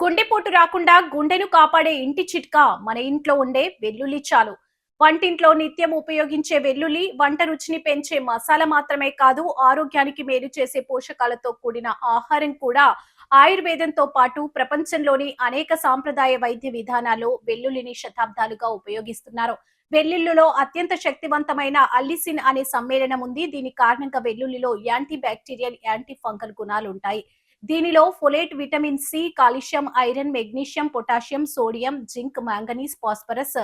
గుండెపోటు రాకుండా గుండెను కాపాడే ఇంటి చిట్కా మన ఇంట్లో ఉండే వెల్లుల్లి చాలు. వంటింట్లో నిత్యం ఉపయోగించే వెల్లుల్లి వంట రుచిని పెంచే మసాలా మాత్రమే కాదు, ఆరోగ్యానికి మేలు చేసే పోషకాలతో కూడిన ఆహారం కూడా. ఆయుర్వేదంతో పాటు ప్రపంచంలోని అనేక సాంప్రదాయ వైద్య విధానాల్లో వెల్లుల్లిని శతాబ్దాలుగా ఉపయోగిస్తున్నారు. వెల్లుల్లిలో అత్యంత శక్తివంతమైన అల్లిసిన్ అనే సమ్మేళనం ఉంది. దీని కారణంగా వెల్లుల్లిలో యాంటీ బ్యాక్టీరియల్, యాంటీ ఫంగల్ గుణాలు ఉంటాయి. దీనిలో folate, vitamin C, calcium, iron, magnesium, potassium, sodium, zinc, manganese, phosphorus,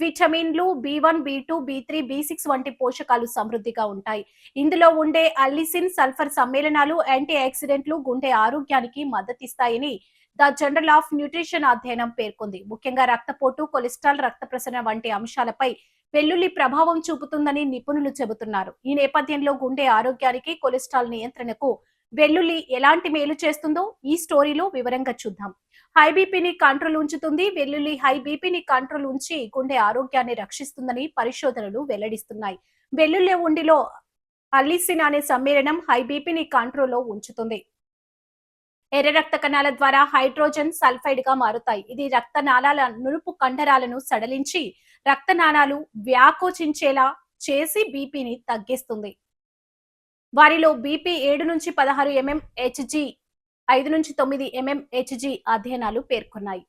విటమిన్లు బి1, బి2, బి3, బి6 వంటి పోషకాలు సమృద్ధిగా ఉంటాయి. ఇందులో ఉండే అల్లిసిన్, సల్ఫర్ సమ్మేళనాలు యాంటీ ఆక్సిడెంట్లు గుండె ఆరోగ్యానికి మద్దతిస్తాయని ద జనరల్ ఆఫ్ న్యూట్రిషన్ అధ్యయనం పేర్కొంది. ముఖ్యంగా రక్తపోటు, కొలెస్ట్రాల్, రక్త ప్రసరణ వంటి అంశాలపై వెల్లుల్లి ప్రభావం చూపుతుందని నిపుణులు చెబుతున్నారు. ఈ నేపథ్యంలో గుండె ఆరోగ్యానికి, కొలెస్ట్రాల్ నియంత్రణకు వెల్లుల్లి ఎలాంటి మేలు చేస్తుందో ఈ స్టోరీలో వివరంగా చూద్దాం. హై బీపీని కంట్రోల్ ఉంచుతుంది. వెల్లుల్లి హై బీపీని కంట్రోల్ ఉంచి గుండె ఆరోగ్యాన్ని రక్షిస్తుందని పరిశోధనలు వెల్లడిస్తున్నాయి. వెల్లుల్లి ఉండిలో అల్లిసిన్ అనే సమ్మేళనం హై బీపీని కంట్రోల్లో ఉంచుతుంది. ఎర్ర రక్త కణాల ద్వారా హైడ్రోజన్ సల్ఫైడ్ గా మారుతాయి. ఇది రక్తనాళాల నునుపు కండరాలను సడలించి రక్తనాళాలు వ్యాకోచించేలా చేసి బీపీని తగ్గిస్తుంది. వారిలో బీపీ 7 నుంచి 16 mmHg, 5 నుంచి 9 mmHg అధ్యయనాలు పేర్కొన్నాయి.